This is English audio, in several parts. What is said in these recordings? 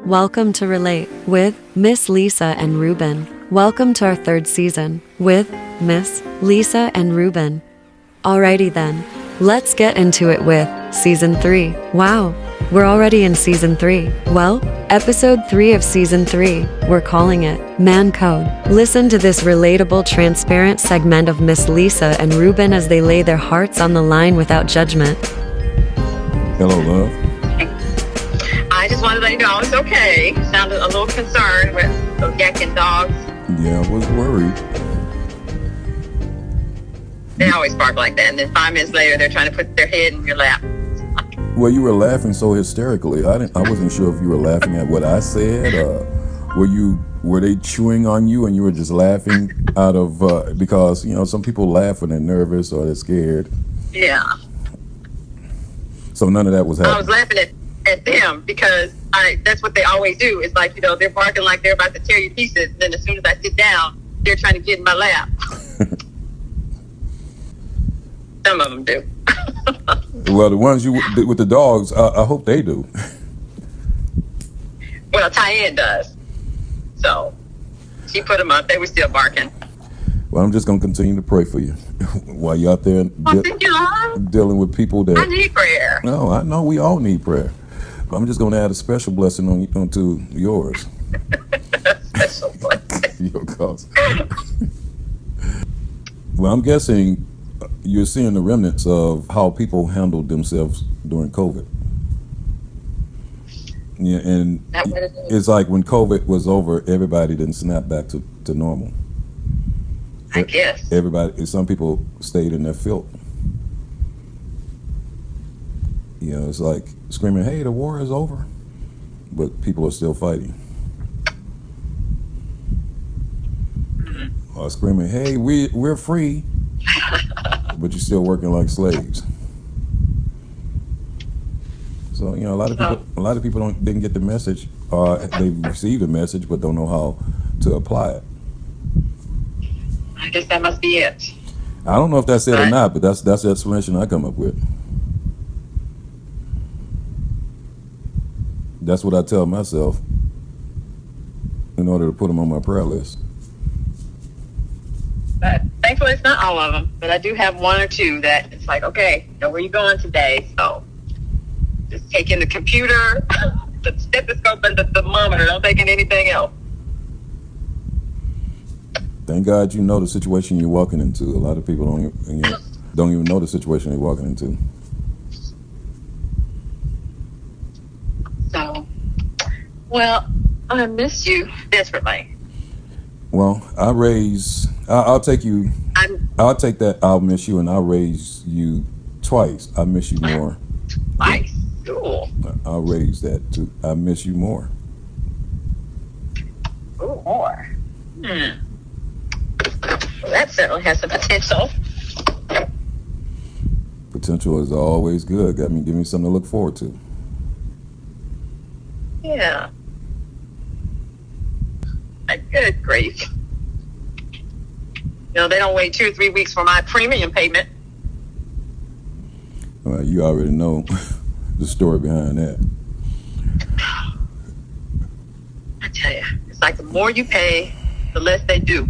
Welcome to Relate with Miss Lisa and Ruben. Welcome to our third season with Miss Lisa and Ruben. Alrighty then, let's get into it with Season 3. Wow, we're already in Season 3. Well, Episode 3 of Season 3, we're calling it Man Code. Listen to this relatable, transparent segment of Miss Lisa and Ruben as they lay their hearts on the line without judgment. Hello, love. I just wanted to let you know I was okay. Sounded a little concerned with those yakking dogs. Yeah, I was worried. They always bark like that, and then 5 minutes later, they're trying to put their head in your lap. Well, you were laughing so hysterically. I wasn't sure if you were laughing at what I said. Were they chewing on you and you were just laughing out of because some people laugh when they're nervous or they're scared. Yeah. So none of that was happening. I was laughing at them because that's what they always do. It's like, they're barking like they're about to tear you to pieces. And then as soon as I sit down, they're trying to get in my lap. Some of them do. Well, the ones you with the dogs, I hope they do. Well, Tyann does. So she put them up. They were still barking. Well, I'm just going to continue to pray for you while you're out there Thank you, Lord. dealing with people that... I need prayer. No, I know we all need prayer. But I'm just going to add a special blessing onto yours. Special blessing. Your cause. Well, I'm guessing you're seeing the remnants of how people handled themselves during COVID. Yeah, and That what it is. it's like when COVID was over, everybody didn't snap back to normal. I guess. Some people stayed in their filth. It's like screaming, "Hey, the war is over," but people are still fighting. Or screaming, "Hey, we're free," but you're still working like slaves. So a lot of people didn't get the message, or they received the message but don't know how to apply it. I guess that must be it. I don't know if that's it or not, but that's the explanation I come up with. That's what I tell myself in order to put them on my prayer list. But thankfully, it's not all of them. But I do have 1 or 2 that it's like, okay, where you going today? So just taking the computer, the stethoscope, and the thermometer. Don't take in anything else. Thank God you know the situation you're walking into. A lot of people don't even know the situation they're walking into. So, well, I miss you desperately. Well, I'll take you. I'll take that. I'll miss you, and I'll raise you twice. I miss you more. Nice. Cool. I'll raise that too. I miss you more. Ooh, more. Well, that certainly has some potential. Potential is always good. Give me something to look forward to. Yeah. Good grief. They don't wait 2 or 3 weeks for my premium payment. Well, you already know the story behind that. I tell you, it's like the more you pay, the less they do.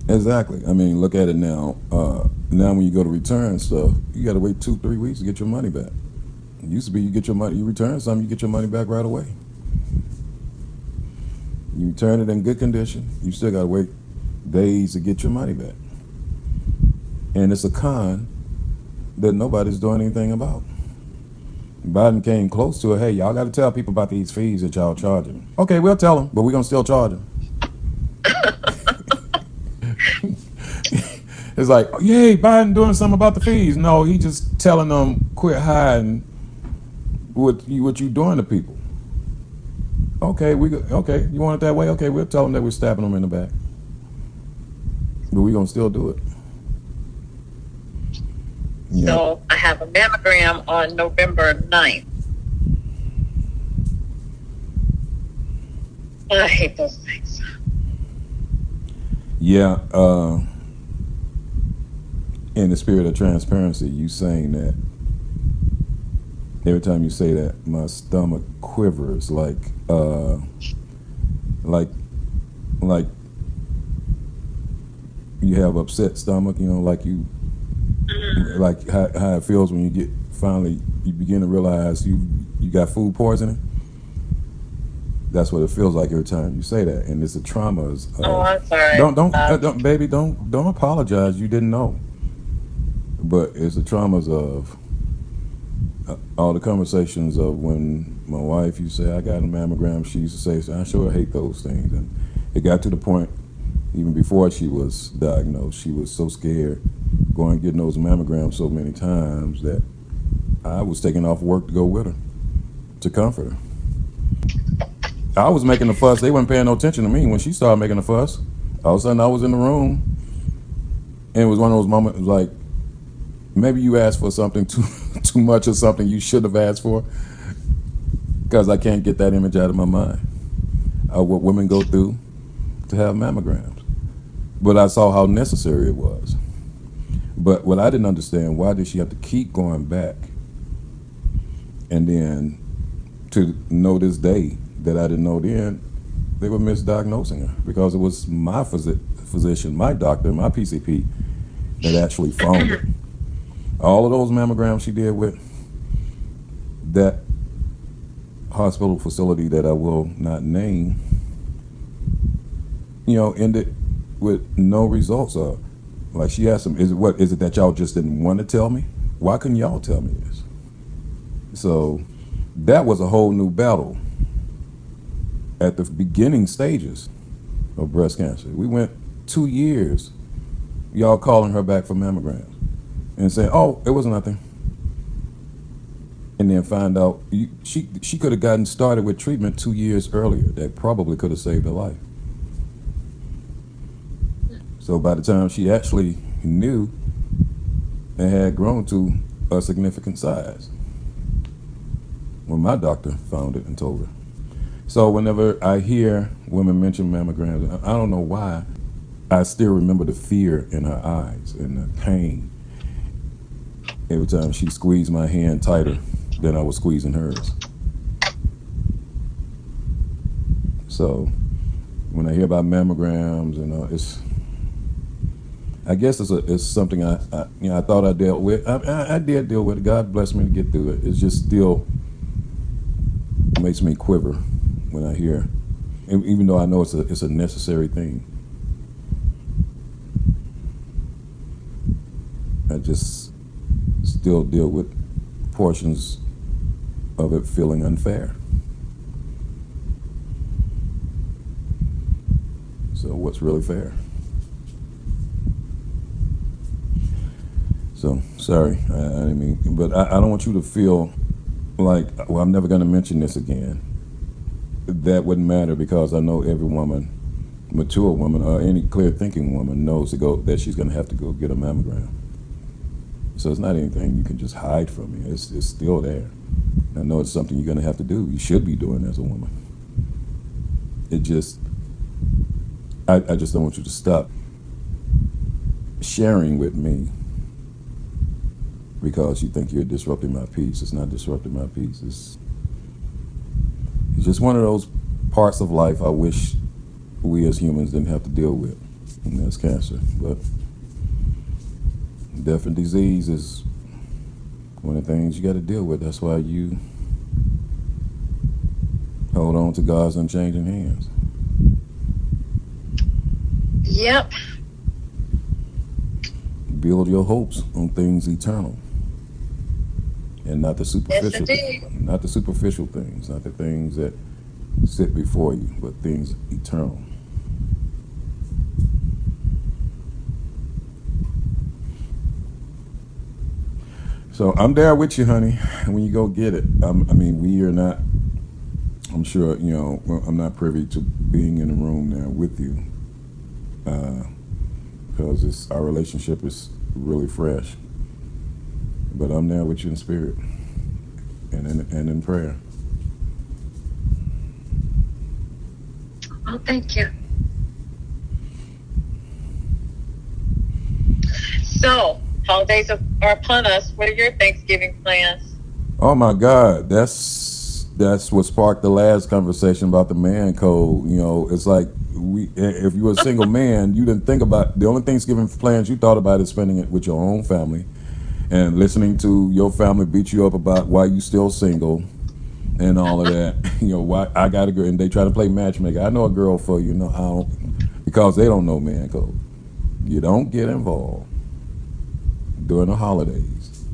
Exactly. Look at it now. Now when you go to return stuff, you got to wait 2-3 weeks to get your money back. It used to be you return something, you get your money back right away. You return it in good condition, you still got to wait days to get your money back. And it's a con that nobody's doing anything about. Biden came close to it. Hey, y'all got to tell people about these fees that y'all charging. Okay, we'll tell them, but we're going to still charge them. It's like, yay, Biden doing something about the fees. No, he just telling them quit hiding what you doing to people. Okay, you want it that way? Okay, we'll tell them that we're stabbing them in the back. But we're going to still do it. Yeah. So I have a mammogram on November 9th. I hate those things. Yeah, in the spirit of transparency, you saying that Every time you say that, my stomach quivers like like you have upset stomach, like like how it feels when you get finally you begin to realize you got food poisoning. That's what it feels like every time you say that, and it's the traumas. Oh, I'm sorry. Don't baby, don't apologize. You didn't know, but it's the traumas of all the conversations of when my wife used to say I got a mammogram. She used to say, I sure hate those things, and it got to the point even before she was diagnosed, she was so scared going and getting those mammograms so many times that I was taking off work to go with her to comfort her. I was making a fuss. They weren't paying no attention to me when she started making a fuss. All of a sudden, I was in the room, and it was one of those moments like maybe you asked for something too much or something you should have asked for, because I can't get that image out of my mind of what women go through to have mammograms. But I saw how necessary it was. But what I didn't understand, why did she have to keep going back? And then to know this day that I didn't know then, they were misdiagnosing her because it was my physician, my doctor, my PCP that actually found it. All of those mammograms she did with that hospital facility that I will not name, ended with no results. Like she asked him, is it that y'all just didn't want to tell me? Why couldn't y'all tell me this? So that was a whole new battle at the beginning stages of breast cancer. We went 2 years, y'all calling her back for mammograms and saying, oh, it was nothing. And then find out she could have gotten started with treatment 2 years earlier. That probably could have saved her life. So by the time she actually knew and had grown to a significant size, when my doctor found it and told her. So whenever I hear women mention mammograms, I don't know why, I still remember the fear in her eyes and the pain every time she squeezed my hand tighter than I was squeezing hers. So when I hear about mammograms, I guess it's something I thought I dealt with. I did deal with it. God blessed me to get through it. It's just still makes me quiver when I hear, even though I know it's a necessary thing. I just still deal with portions of it feeling unfair. So what's really fair? So sorry, I didn't mean, but I don't want you to feel like, well, I'm never going to mention this again. That wouldn't matter, because I know every woman, mature woman or any clear thinking woman, knows that she's going to have to go get a mammogram. So it's not anything you can just hide from me. It's still there. I know it's something you're going to have to do. You should be doing as a woman. I just don't want you to stop sharing with me because you think you're disrupting my peace. It's not disrupting my peace. It's just one of those parts of life I wish we as humans didn't have to deal with, and that's cancer. But death and disease is one of the things you got to deal with. That's why you hold on to God's unchanging hands. Yep. Build your hopes on things eternal, and not the superficial. Yes, not the superficial things, not the things that sit before you, but things eternal. So I'm there with you, honey, when you go get it. We are not, I'm sure, I'm not privy to being in the room now with you, because our relationship is really fresh. But I'm there with you in spirit and in prayer. Oh, thank you. So, holidays are upon us. What are your Thanksgiving plans? Oh my God, that's what sparked the last conversation about the man code. You know, it's like if you were a single man, you didn't think about the only Thanksgiving plans you thought about is spending it with your own family and listening to your family beat you up about why you still single and all of that. You know, why I got a girl, and they try to play matchmaker. I know a girl for you. No, I don't, because they don't know man code. You don't get involved during the holidays.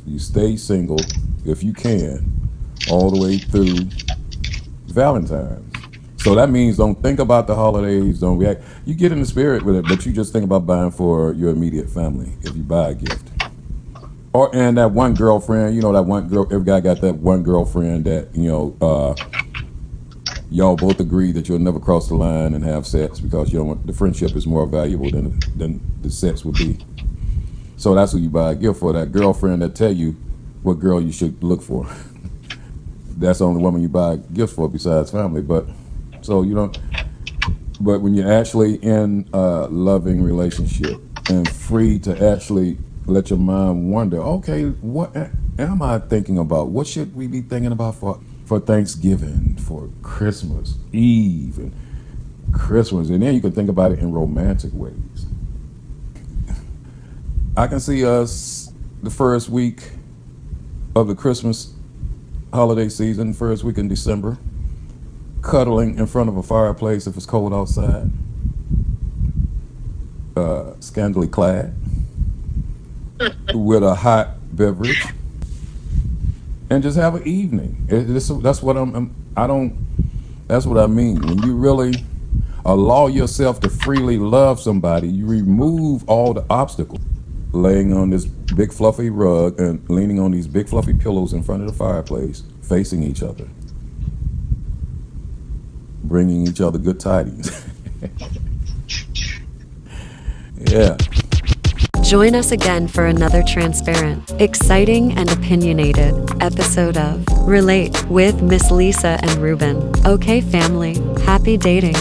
You stay single if you can all the way through Valentine's. So that means don't think about the holidays, don't react. You get in the spirit with it, but you just think about buying for your immediate family if you buy a gift. Or and that one girlfriend, you know, that one girl, every guy got that one girlfriend that, you know, y'all both agree that you'll never cross the line and have sex because you don't want, the friendship is more valuable than the sex would be. So that's who you buy a gift for, that girlfriend that tell you what girl you should look for. That's the only woman you buy gifts for besides family. But so you don't. But when you're actually in a loving relationship and free to actually let your mind wonder, okay, what am I thinking about? What should we be thinking about for Thanksgiving, for Christmas Eve, and Christmas, and then you can think about it in romantic ways. I can see us the first week of the Christmas holiday season, first week in December, cuddling in front of a fireplace if it's cold outside, scantily clad, with a hot beverage, and just have an evening. That's what that's what I mean. When you really allow yourself to freely love somebody, you remove all the obstacles. Laying on this big fluffy rug and leaning on these big fluffy pillows in front of the fireplace, facing each other, bringing each other good tidings. Yeah. Join us again for another transparent, exciting, and opinionated episode of Relate with Miss Lisa and Ruben. Okay, family, happy dating.